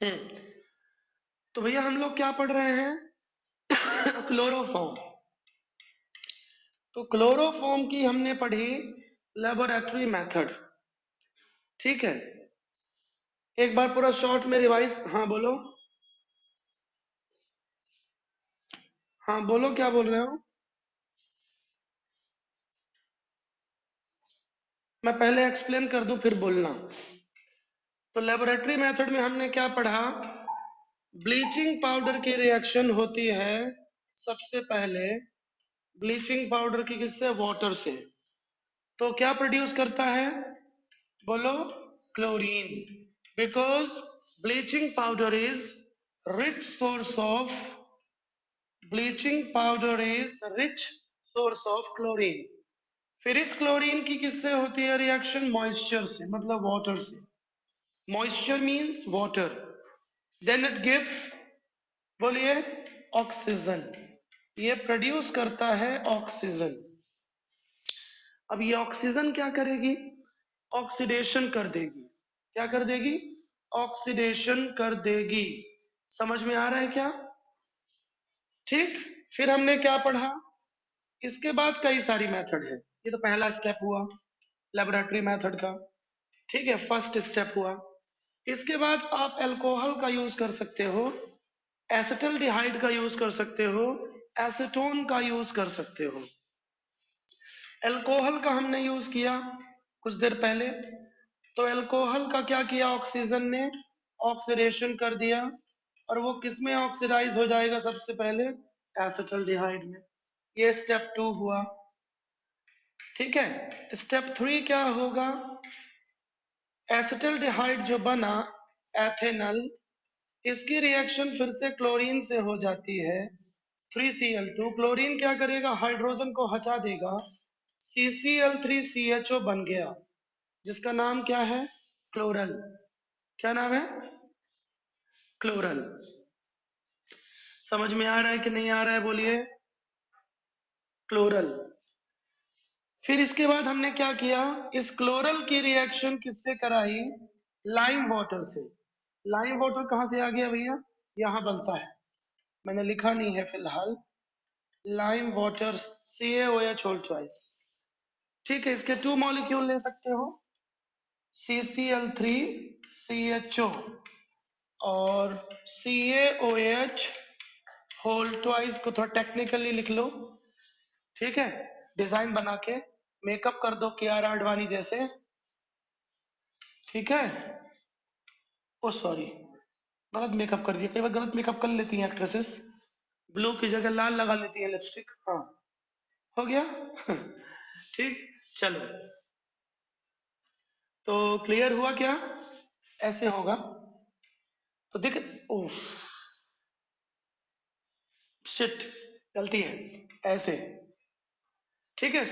हम्म। तो भैया हम लोग क्या पढ़ रहे हैं? क्लोरोफॉर्म। तो क्लोरोफॉर्म की हमने पढ़ी लेबोरेटरी मेथड। ठीक है, एक बार पूरा शॉर्ट में रिवाइज। हाँ बोलो। हाँ बोलो, क्या बोल रहे हो? मैं पहले एक्सप्लेन कर दूं फिर बोलना। तो लेबोरेटरी मेथड में हमने क्या पढ़ा? ब्लीचिंग पाउडर की रिएक्शन होती है सबसे पहले। ब्लीचिंग पाउडर की किससे? वाटर से। तो क्या प्रोड्यूस करता है? बोलो। Chlorine. Because bleaching powder is rich source of bleaching powder is rich source of chlorine. फिर इस क्लोरीन की किससे होती है रिएक्शन? मॉइस्चर से, मतलब वाटर से। Moisture means water. Then it gives, बोलिए, ऑक्सीजन। ये प्रोड्यूस करता है ऑक्सीजन। अब ये ऑक्सीजन क्या करेगी? ऑक्सीडेशन कर देगी। क्या कर देगी? ऑक्सीडेशन कर देगी। समझ में आ रहा है क्या? ठीक। फिर हमने क्या पढ़ा? इसके बाद कई सारी मेथड है। ये तो पहला स्टेप हुआ लेबोरेटरी मेथड का। ठीक है, फर्स्ट स्टेप हुआ। इसके बाद आप अल्कोहल का यूज कर सकते हो, एसिटल्डिहाइड का यूज कर सकते हो, एसीटोन का यूज कर सकते हो। अल्कोहल का हमने यूज किया कुछ देर पहले। तो अल्कोहल का क्या किया? ऑक्सीजन ने ऑक्सीडेशन कर दिया। और वो किस में ऑक्सीडाइज हो जाएगा सबसे पहले? एसिटल्डिहाइड में। ये स्टेप 2 हुआ। ठीक है, स्टेप 3 क्या होगा? एसिटल्डिहाइड जो बना, एथेनल, इसकी रिएक्शन फिर से क्लोरीन से हो जाती है। 3Cl2। क्लोरीन क्या करेगा? हाइड्रोजन को हटा देगा। CCl3CHO बन गया, जिसका नाम क्या है? क्लोरल। क्या नाम है? क्लोरल। समझ में आ रहा है कि नहीं आ रहा है? बोलिए। क्लोरल। फिर इसके बाद हमने क्या किया? इस क्लोरल की रिएक्शन किससे कराई? लाइम वाटर से। लाइम वाटर कहां से आ गया भैया? यहां बनता है, मैंने लिखा नहीं है फिलहाल। Lime water, CaOH whole twice. ठीक है, इसके 2 मॉलिक्यूल ले सकते हो, CCl3CHO और CaOH होल ट्वाइस को थोड़ा टेक्निकली लिख लो। ठीक है, डिजाइन बना के मेकअप कर दो कियारा आडवाणी जैसे। ठीक है। ओ सॉरी, गलत मेकअप कर दिया। कई बार गलत मेकअप कर लेती हैं एक्ट्रेसेस, ब्लू की जगह लाल लगा लेती है लिपस्टिक। हाँ, हो गया। ठीक। चलो, तो क्लियर हुआ क्या? ऐसे होगा तो देख। ओह शिट, गलती है। ऐसे। ठीक है,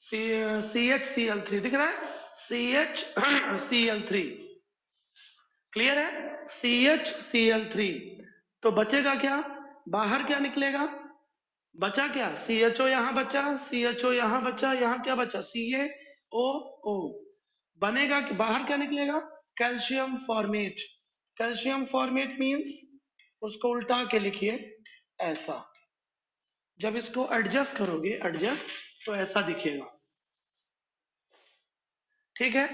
CHCl3 दिख रहा है? CHCl3 क्लियर है? CHCl3। तो बचेगा क्या? बाहर क्या निकलेगा? बचा क्या? CHO यहां बचा, CHO यहां बचा, यहां क्या बचा? CaOO। बनेगा कि बाहर क्या निकलेगा? Calcium formate. Calcium formate means, उसको उल्टा के लिखिए ऐसा। जब इसको एडजस्ट करोगे, एडजस्ट, तो ऐसा दिखेगा। ठीक है।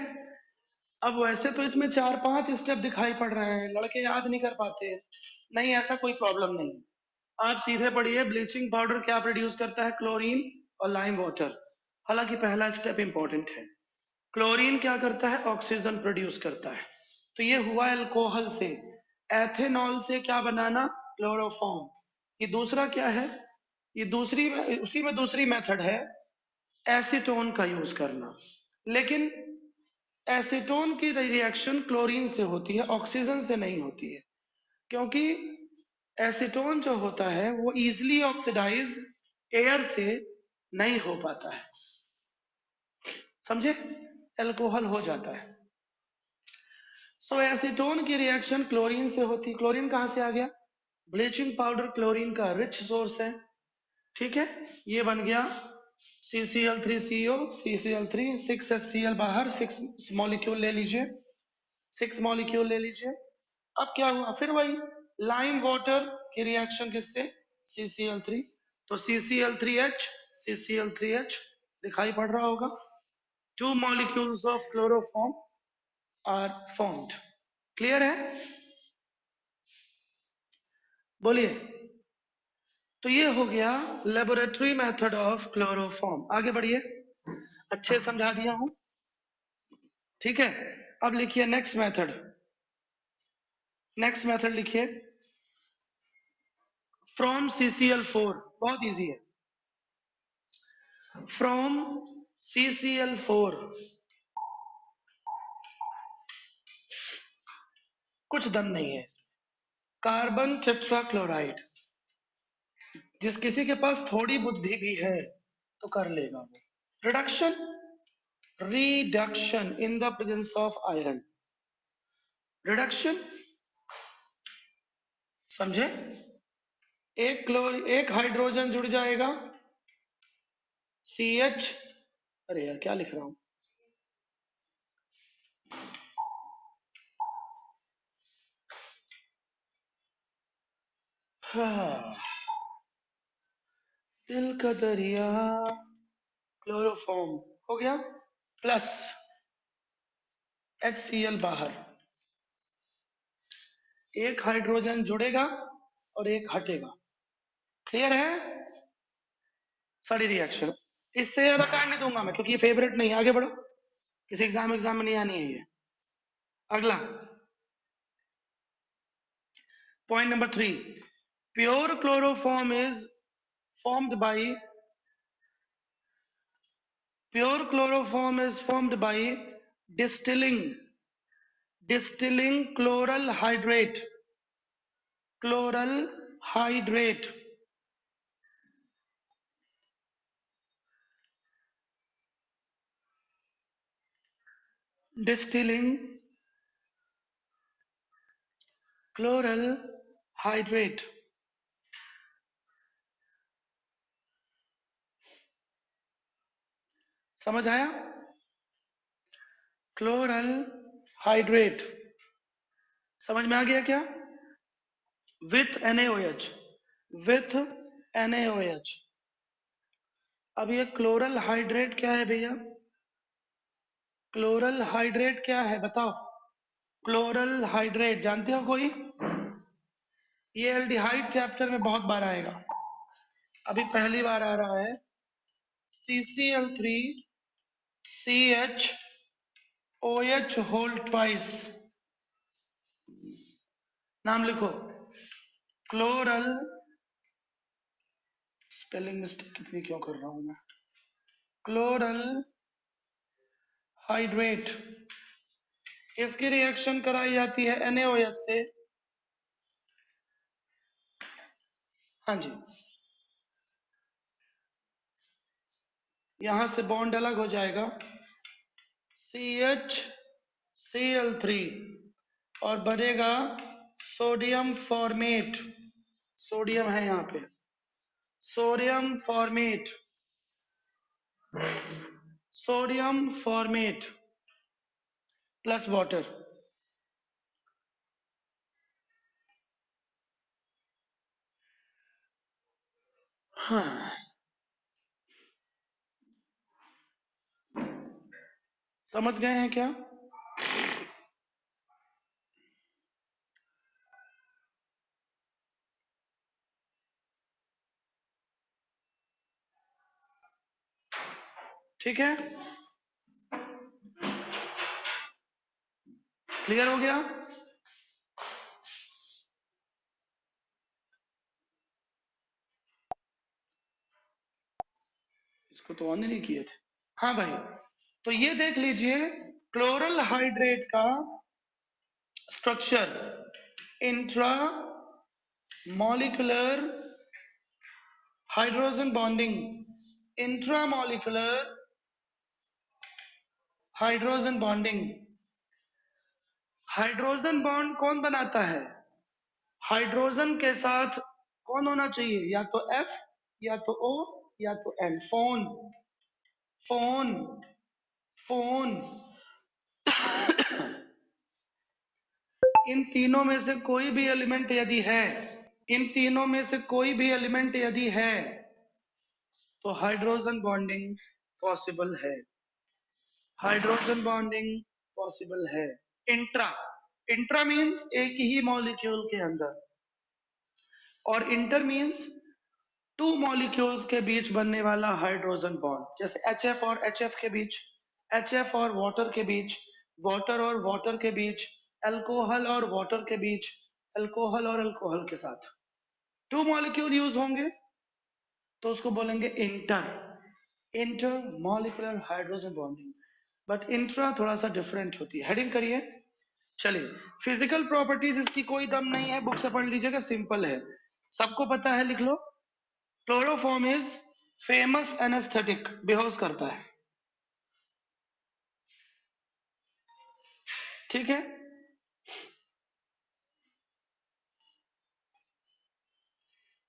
अब वैसे तो इसमें 4-5 स्टेप दिखाई पड़ रहे हैं, लड़के याद नहीं कर पाते। नहीं, ऐसा कोई प्रॉब्लम नहीं। आप सीधे पढ़िए, ब्लीचिंग पाउडर क्या प्रोड्यूस करता है? क्लोरीन और लाइम वाटर। हालांकि पहला स्टेप इंपॉर्टेंट है। क्लोरीन क्या करता है? ऑक्सीजन प्रोड्यूस करता है। तो ये हुआ अल्कोहल से। एथेनॉल से क्या बनाना? क्लोरोफॉर्म। ये दूसरा क्या है? ये दूसरी, उसी में दूसरी मेथड है, एसीटोन का यूज करना। लेकिन एसीटोन की रिएक्शन क्लोरीन से होती है, ऑक्सीजन से नहीं होती है। क्योंकि एसीटोन जो होता है वो इजिली ऑक्सीडाइज एयर से नहीं हो पाता है। समझे? अल्कोहल हो जाता है। सो एसीटोन की रिएक्शन क्लोरीन से होती है। क्लोरीन कहां से आ गया? ब्लीचिंग पाउडर क्लोरीन का रिच सोर्स है। ठीक है, ये बन गया CCl3CO, CCl3, 6HCl बाहर, 6 मॉलिक्यूल ले लीजिए, 6 मॉलिक्यूल ले लीजिए। अब क्या हुआ, फिर वही लाइम वाटर की रिएक्शन किससे, CCl3, तो CCl3H CCl3H दिखाई पड़ रहा होगा, 2 molecules of chloroform are formed। Clear है, बोलिए। तो ये हो गया लेबोरेटरी मेथड ऑफ क्लोरोफॉर्म। आगे बढ़िए, अच्छे समझा दिया हूं, ठीक है। अब लिखिए नेक्स्ट मेथड, नेक्स्ट मेथड लिखिए फ्रॉम CCl4, बहुत इजी है। फ्रॉम CCl4 कुछ दम नहीं है इसमें, कार्बन टेट्राक्लोराइड, जिस किसी के पास थोड़ी बुद्धि भी है तो कर लेगा वो। Reduction, reduction in the presence of iron, reduction, समझे। एक हाइड्रोजन जुड़ जाएगा CH, अरे यार क्या लिख रहा हूं, हाँ, दिल का दरिया, क्लोरोफॉर्म हो गया, प्लस HCl बाहर, एक हाइड्रोजन जुड़ेगा और एक हटेगा। क्लियर है सारी रिएक्शन। इससे ज्यादा टाइम नहीं दूंगा मैं, क्योंकि ये फेवरेट नहीं है। आगे बढ़ो, किसी एग्जाम में नहीं आनी है ये। अगला point number 3, pure chloroform is formed by pure chloroform is formed by distilling chloral hydrate, chloral hydrate, distilling chloral hydrate। समझ आया, क्लोरल हाइड्रेट, समझ में आ गया क्या, विथ NaOH, विथ NaOH। अब ये क्लोरल हाइड्रेट क्या है भैया, क्लोरल हाइड्रेट क्या है बताओ, क्लोरल हाइड्रेट जानते हो कोई, ये एल्डिहाइड चैप्टर में बहुत बार आएगा, अभी पहली बार आ रहा है। CCl3CHOH होल ट्वाइस, नाम लिखो, क्लोरल, स्पेलिंग मिस्टेक कितनी क्यों कर रहा हूं मैं, क्लोरल हाइड्रेट, इसकी रिएक्शन कराई जाती है NaOH से। हाँ जी, यहां से बॉन्ड अलग हो जाएगा CHCl3 और बनेगा सोडियम फॉर्मेट, सोडियम है यहाँ पे, sodium format, sodium format plus water. हाँ, समझ गए हैं क्या, ठीक है, क्लियर हो गया। इसको तो ऑन ही नहीं किए थे। हाँ भाई, तो ये देख लीजिए क्लोरल हाइड्रेट का structure, intra molecular hydrogen bonding, intra molecular hydrogen bonding. Hydrogen bond कौन बनाता है, हाइड्रोजन के साथ कौन होना चाहिए, या तो F या तो O या तो N, फोन, फोन, फोन। इन तीनों में से कोई भी एलिमेंट यदि है, इन तीनों में से कोई भी एलिमेंट यदि है तो हाइड्रोजन बॉन्डिंग पॉसिबल है, हाइड्रोजन बॉन्डिंग पॉसिबल है। इंट्रा, इंट्रा मीन्स एक ही मॉलिक्यूल के अंदर, और इंटर मीन्स टू मॉलिक्यूल्स के बीच बनने वाला हाइड्रोजन बॉन्ड, जैसे HF और HF के बीच, HF और वाटर के बीच, वाटर और वाटर के बीच, अल्कोहल और वाटर के बीच, अल्कोहल और अल्कोहल के साथ टू मॉलिक्यूल यूज होंगे तो उसको बोलेंगे inter, inter molecular hydrogen bonding. But intra थोड़ा सा डिफरेंट होती है। हेडिंग करिए। चलिए, फिजिकल प्रॉपर्टीज इसकी कोई दम नहीं है, बुक से पढ़ लीजिएगा, सिंपल है, सबको पता है, लिख लो। क्लोरोफॉर्म इज फेमस एनेस्थेटिक, बेहोश करता है, ठीक है।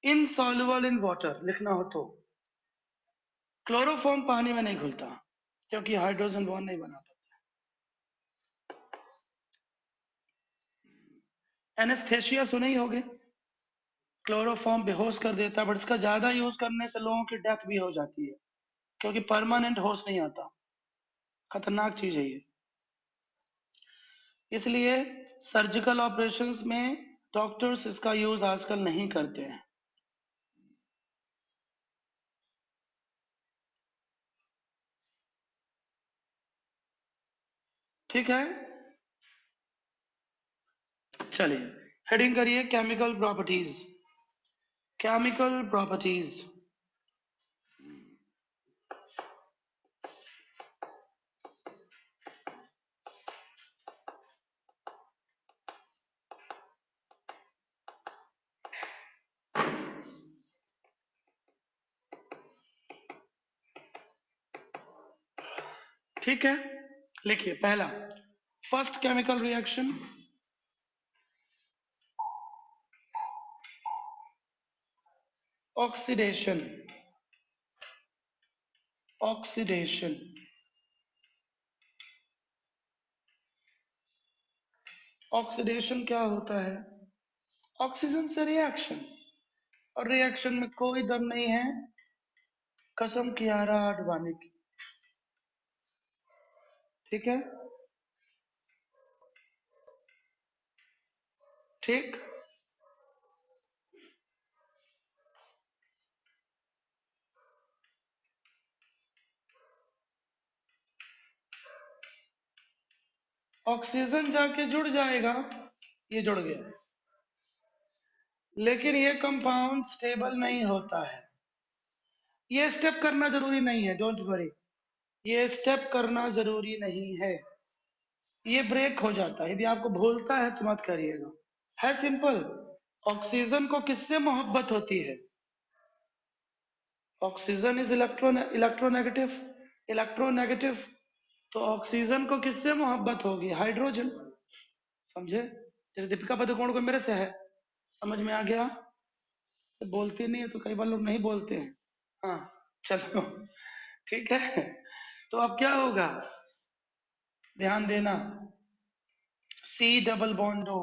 इनसॉल्युबल इन वाटर लिखना हो तो क्लोरोफॉर्म पानी में नहीं घुलता क्योंकि हाइड्रोजन बॉन्ड नहीं बना पाता। एनेस्थेशिया सुने ही होगे, क्लोरोफॉर्म बेहोश कर देता है, बट इसका ज्यादा यूज करने से लोगों की डेथ भी हो जाती है क्योंकि परमानेंट होश नहीं आता, खतरनाक चीज है ये। इसलिए सर्जिकल ऑपरेशंस में डॉक्टर्स इसका यूज आजकल नहीं करते हैं, ठीक है। चलिए, हेडिंग करिए केमिकल प्रॉपर्टीज, केमिकल प्रॉपर्टीज। ठीक है, लिखिए पहला, first chemical reaction, oxidation, oxidation, oxidation क्या होता है? ऑक्सीजन से रिएक्शन, और रिएक्शन में कोई दम नहीं है, कसम कियारा आडवाणी की, ठीक है, ठीक। ऑक्सीजन जाके जुड़ जाएगा, ये जुड़ गया, लेकिन ये कंपाउंड स्टेबल नहीं होता है। ये स्टेप करना जरूरी नहीं है, डोंट वरी, ये स्टेप करना जरूरी नहीं है, ये ब्रेक हो जाता है, यदि आपको भूलता है तो मत करिएगा, है सिंपल। ऑक्सीजन को किससे मोहब्बत होती है? ऑक्सीजन इज इलेक्ट्रोनेगेटिव, इलेक्ट्रोनेगेटिव, तो ऑक्सीजन को किससे मोहब्बत होगी? हाइड्रोजन, समझे? जैसे दीपिका पादुकोण को मेरे से है, समझ में आ गया? तो बोलती नहीं है तो कई बार लोग नहीं बोलते हैं, हाँ, चलो, ठीक है। तो अब क्या होगा, ध्यान देना, C double bond O,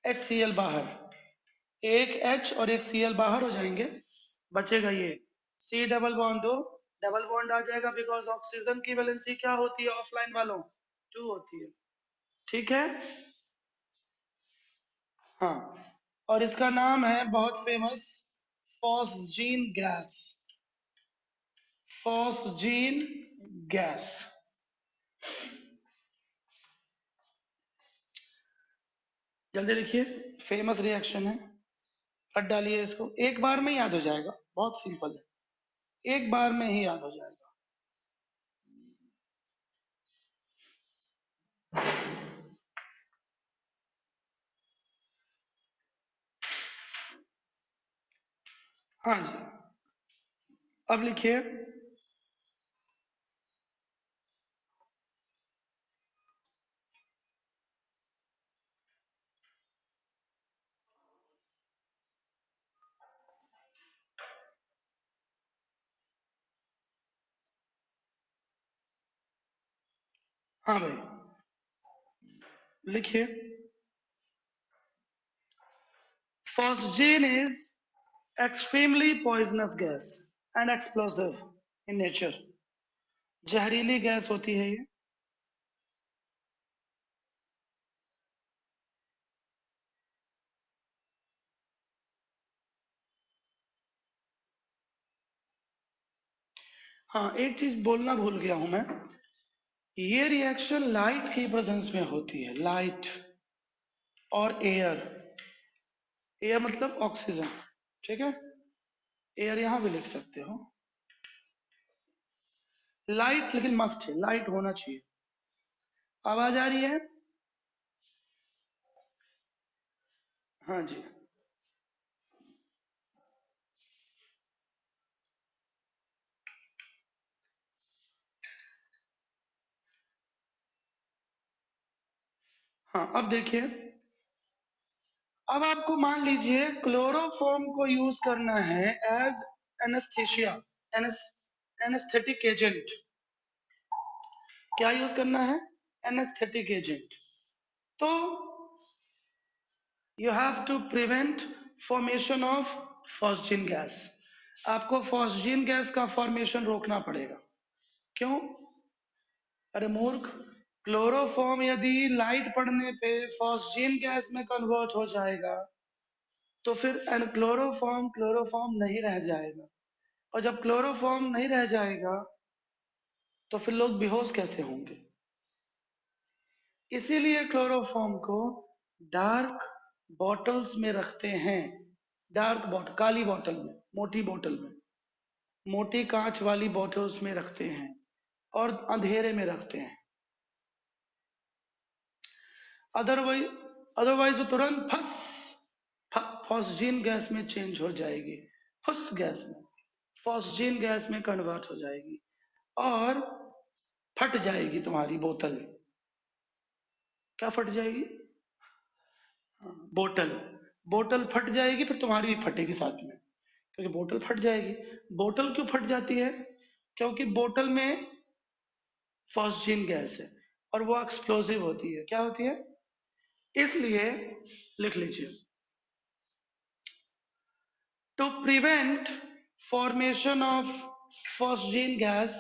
HCl बाहर, एक H और एक Cl बाहर हो जाएंगे, बचेगा ये C डबल बॉन्ड दो, डबल बॉन्ड आ जाएगा, बिकॉज ऑक्सीजन की वैलेंसी क्या होती है ऑफलाइन वालों? 2 होती है, ठीक है। हाँ, और इसका नाम है बहुत famous, phosgene gas, phosgene gas. जल्दी लिखिए, फेमस रिएक्शन है, रट डालिए इसको, एक बार में याद हो जाएगा, बहुत सिंपल है, एक बार में ही याद हो जाएगा। हाँ जी, अब लिखिए, हाँ भाई, लिखिए, phosgene is extremely poisonous gas and explosive in nature. जहरीली गैस होती है ये। हाँ, एक चीज बोलना भूल गया हूं मैं, ये रिएक्शन लाइट की प्रेजेंस में होती है, लाइट और एयर। एयर मतलब ऑक्सीजन, ठीक है, एयर यहां भी लिख सकते हो। लाइट लेकिन मस्ट है, लाइट होना चाहिए। आवाज आ रही है? हाँ जी। हाँ, अब देखिए, अब आपको मान लीजिए क्लोरोफॉर्म को यूज करना है एज एनेस्थेशिया, एनेस्थेटिक एजेंट। क्या यूज करना है? Anaesthetic agent. तो you have to prevent formation of phosgene gas. आपको फॉस्जीन गैस का फॉर्मेशन रोकना पड़ेगा। क्यों? अरे मूर्ख, क्लोरोफॉर्म यदि लाइट पड़ने पे फॉस्जीन गैस में कन्वर्ट हो जाएगा तो फिर क्लोरोफॉर्म क्लोरोफॉर्म नहीं रह जाएगा, और जब क्लोरोफॉर्म नहीं रह जाएगा तो फिर लोग बेहोश कैसे होंगे? इसीलिए क्लोरोफॉर्म को डार्क बॉटल्स में रखते हैं। डार्क बॉटल, काली बॉटल में, मोटी बॉटल में, मोटी कांच वाली बॉटल्स में रखते हैं और अंधेरे में रखते हैं। अदरवाइज अदरवाइज वो तुरंत फॉस्जीन गैस में चेंज हो जाएगी, फुस गैस में, फॉस्जीन गैस में कन्वर्ट हो जाएगी और फट जाएगी तुम्हारी बोतल। क्या फट जाएगी? बोतल। बोतल फट जाएगी, फिर तुम्हारी भी फटेगी साथ में, क्योंकि बोतल फट जाएगी। बोतल क्यों फट जाती है? क्योंकि बोतल में फॉस्जीन गैस है और वो एक्सप्लोसिव होती है। क्या होती है? इसलिए लिख लीजिए, to prevent formation of phosgene gas,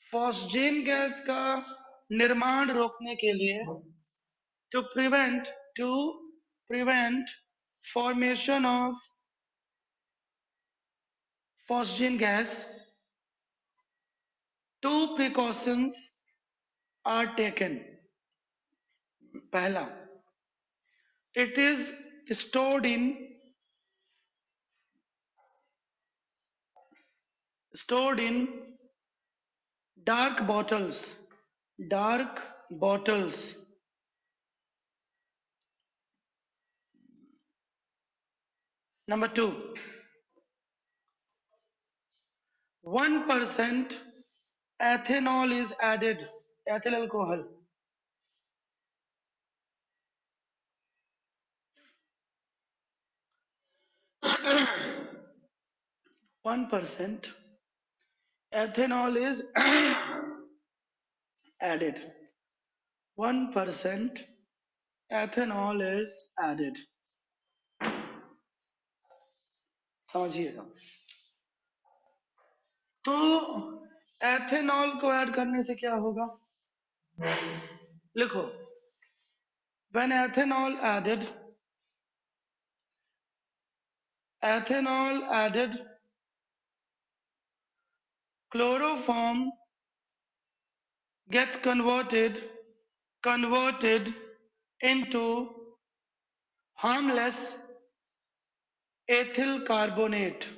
phosgene gas का निर्माण रोकने के लिए, to prevent formation of phosgene gas, two precautions are taken. पहला, it is stored in dark bottles. Number two, 1% ethanol is added, ethyl alcohol. 1% ethanol is added. 1% ethanol is added. समझिएगा। तो ethanol को add करने से क्या होगा? लिखो, when ethanol added, chloroform gets converted into harmless ethyl carbonate.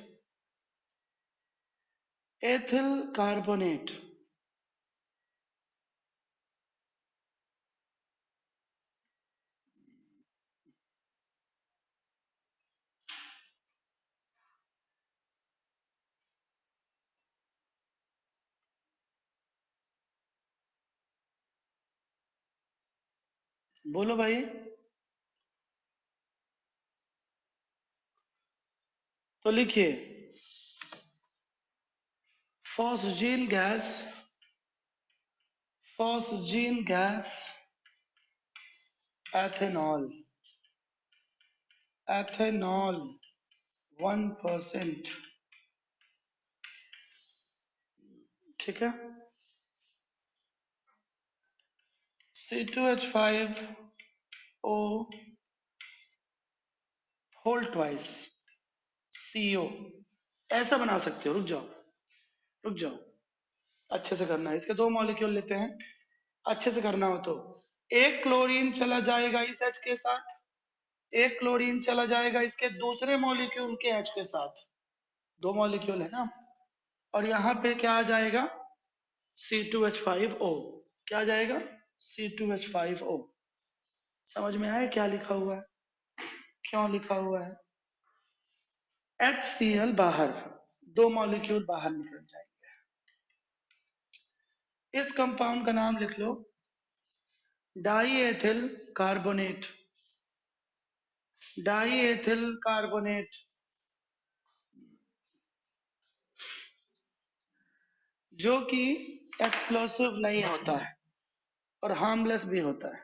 बोलो भाई। तो लिखिए, फॉस्जीन गैस एथेनॉल, एथेनॉल 1%, ठीक है। C2H5O होल ट्वाइस CO, ऐसा बना सकते हो। रुक जाओ, रुक जाओ, अच्छे से करना है। इसके दो मॉलिक्यूल लेते हैं, अच्छे से करना हो तो। एक क्लोरीन चला जाएगा इस H के साथ, एक क्लोरीन चला जाएगा इसके दूसरे मॉलिक्यूल के H के साथ, दो मॉलिक्यूल है ना। और यहाँ पे क्या आ जाएगा, C2H5O, क्या आ जाएगा, C2H5O। समझ में आया क्या लिखा हुआ है, क्यों लिखा हुआ है। HCl बाहर, दो मॉलिक्यूल बाहर निकल जाएंगे। इस कंपाउंड का नाम लिख लो डाईएथिल कार्बोनेट, डाईएथिल कार्बोनेट, जो कि एक्सप्लोसिव नहीं होता है और हार्मलेस भी होता है।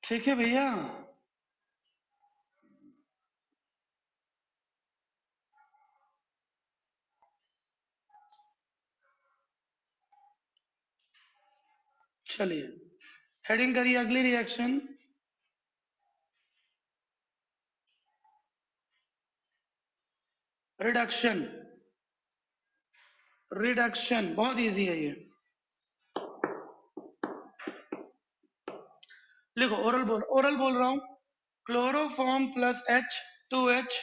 ठीक है भैया, चलिए हेडिंग करिए अगली रिएक्शन। रिडक्शन, रिडक्शन बहुत इजी है ये। लिखो, ओरल बोल रहा हूं। क्लोरोफॉर्म प्लस H2H,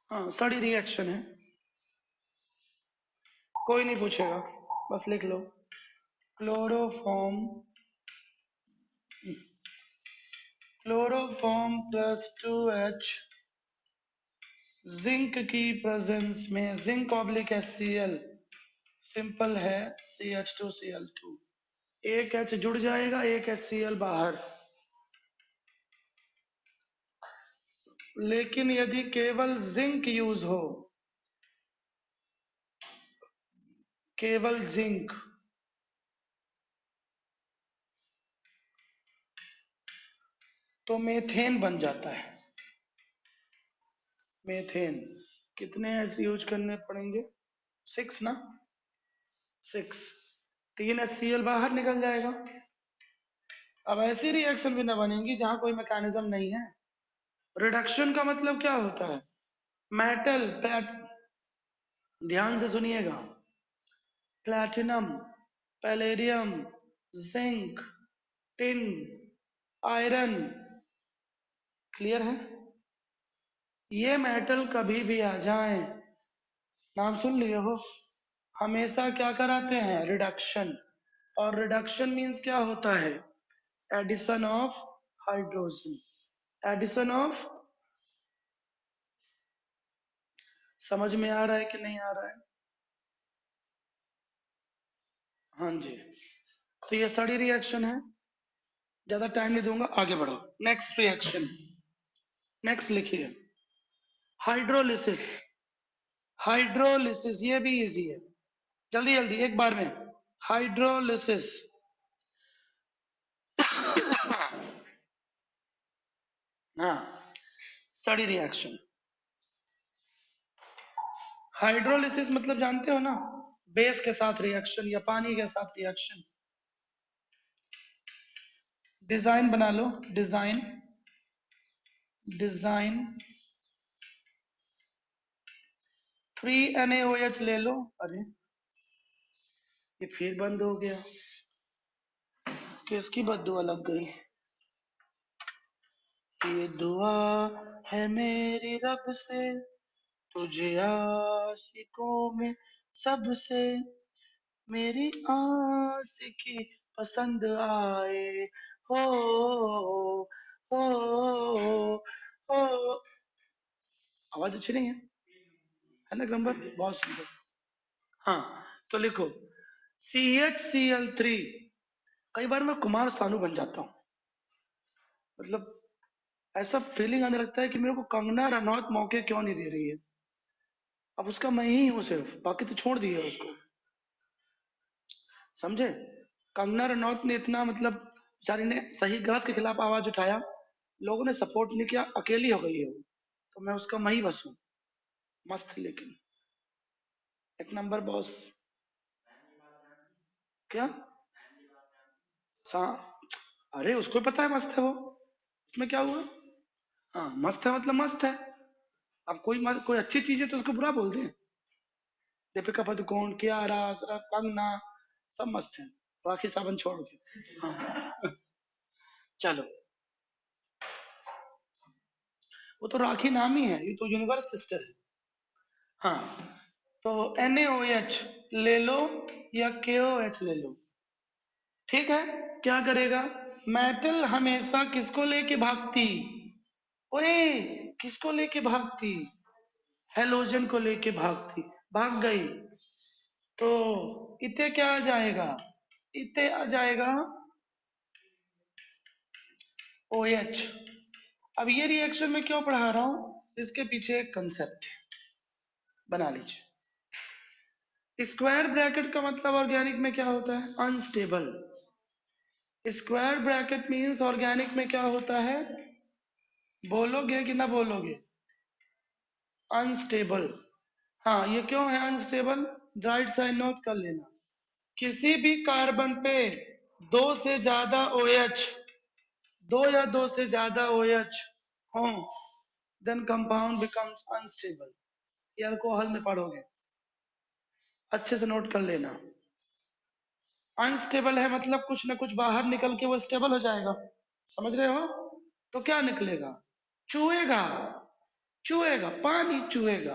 हाँ सड़ी रिएक्शन है, कोई नहीं पूछेगा, बस लिख लो। Chloroform, chloroform plus 2H, zinc की प्रेजेंस में, जिंक ऑब्लिक HCl, सिंपल है CH2Cl2, एक H जुड़ जाएगा, एक HCl बाहर। लेकिन यदि केवल जिंक यूज हो, केवल जिंक, तो मेथेन बन जाता है। मेथेन कितने H यूज करने पड़ेंगे, 6 ना, 6, 3 HCl बाहर निकल जाएगा। अब ऐसी रिएक्शन भी ना बनेंगी जहां कोई मैकेनिज्म नहीं है। रिडक्शन का मतलब क्या होता है, मेटल, ध्यान से सुनिएगा, platinum, palladium, zinc, tin, iron, clear है। ये मेटल कभी भी आ जाए, नाम सुन लिए हो, हमेशा क्या कराते हैं, रिडक्शन। और रिडक्शन मीन्स क्या होता है, addition of hydrogen, addition of, समझ में आ रहा है कि नहीं आ रहा है। हाँ जी, तो ये सारी रिएक्शन है, ज्यादा टाइम नहीं दूंगा, आगे बढ़ो। नेक्स्ट रिएक्शन, नेक्स्ट लिखिए, हाइड्रोलिसिस, हाइड्रोलिसिस ये भी इजी है, जल्दी जल्दी एक बार में। हाइड्रोलिसिस, हाँ स्टडी रिएक्शन। हाइड्रोलिसिस मतलब जानते हो ना, बेस के साथ रिएक्शन या पानी के साथ रिएक्शन। डिजाइन बना लो, डिजाइन, डिजाइन 3NaOH ले लो। अरे ये फिर बंद हो गया, किसकी बद्दुआ लग गई। ये दुआ है मेरी रब से, तुझे आशिकों में सबसे मेरी आशिकी पसंद आए। हो हो हो। आवाज अच्छी नहीं है ना गंबर? बहुत सुंदर। हाँ, तो लिखो CHCl3। कई बार मैं कुमार सानू बन जाता हूँ, मतलब ऐसा फीलिंग आने लगता है कि मेरे को कंगना रनौत मौके क्यों नहीं दे रही है। अब उसका मैं ही हूँ सिर्फ, बाकी तो छोड़ दिया उसको, समझे? कंगना रनौत ने इतना मतलब बेचारी ने सही गलत के खिलाफ आवाज उठाया, लोगों ने सपोर्ट नहीं किया, अकेली हो गई है वो, तो मैं उसका मैं ही बस हूँ। मस्त है लेकिन, एक नंबर बॉस। क्या? सा अरे उसको पता है मस्त है वो, उसमें क्या हुआ? हाँ मस्त है मतलब मस्त है। अब कोई अच्छी चीज है तो उसको बुरा बोलते हैं? दीपिका पादुकोण, कियारा, सरा, कंगना, सब मस्त है, राखी सावंत छोड़ के। हाँ चलो, वो तो राखी नाम ही है, ये तो यूनिवर्स सिस्टर है। हाँ, तो NaOH ले लो या KOH ले लो, ठीक है? क्या करेगा? मेटल हमेशा किसको लेके भागती? ओए, किसको लेके भागती? हेलोजन को लेके भागती, भाग गई। तो इते क्या आ जाएगा? इते आ जाएगा OH। अब ये रिएक्शन मैं क्यों पढ़ा रहा हूं, इसके पीछे एक कंसेप्ट बना लीजिए। स्क्वायर ब्रैकेट का मतलब ऑर्गेनिक में क्या होता है? Unstable. Square bracket means organic में क्या होता है? बोलोगे कि ना बोलोगे? अनस्टेबल। हाँ, ये क्यों है अनस्टेबल? राइट साइड नोट कर लेना। किसी भी कार्बन पे दो से ज्यादा OH, दो या दो से ज्यादा OH हो, देन कंपाउंड बिकम्स अनस्टेबल। ये अल्कोहल में पढ़ोगे, अच्छे से नोट कर लेना। अनस्टेबल है मतलब कुछ ना कुछ बाहर निकल के वो स्टेबल हो जाएगा, समझ रहे हो? तो क्या निकलेगा? चूहेगा, चूहेगा, पानी चूहेगा।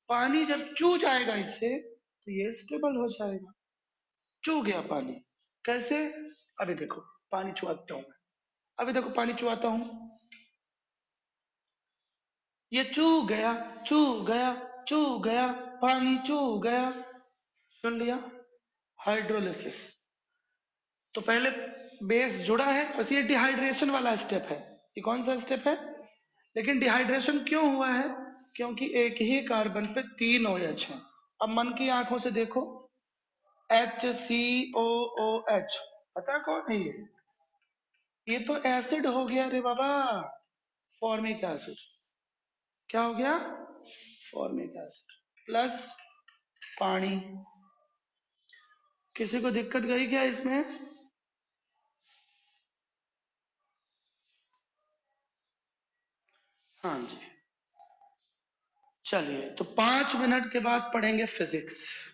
पानी जब चू जाएगा इससे तो ये स्टेबल हो जाएगा। चू गया पानी, कैसे? अभी देखो, पानी चुआता हूं मैं, अभी देखो पानी चुआता हूं, ये चू गया, चू गया, चू गया, पानी चू गया। सुन लिया? हाइड्रोलिसिस। तो पहले बेस जुड़ा है, बस ये डिहाइड्रेशन वाला स्टेप है। ये कौन सा स्टेप है? लेकिन डिहाइड्रेशन क्यों हुआ है? क्योंकि एक ही कार्बन पे 3 OH है। अब मन की आंखों से देखो, HCOOH, पता है कौन है ये? ये तो एसिड हो गया रे बाबा, फॉर्मिक एसिड। क्या हो गया? फॉर्मिक एसिड प्लस पानी। किसी को दिक्कत गई क्या इसमें? हाँ जी। चलिए, तो 5 मिनट के बाद पढ़ेंगे फिजिक्स।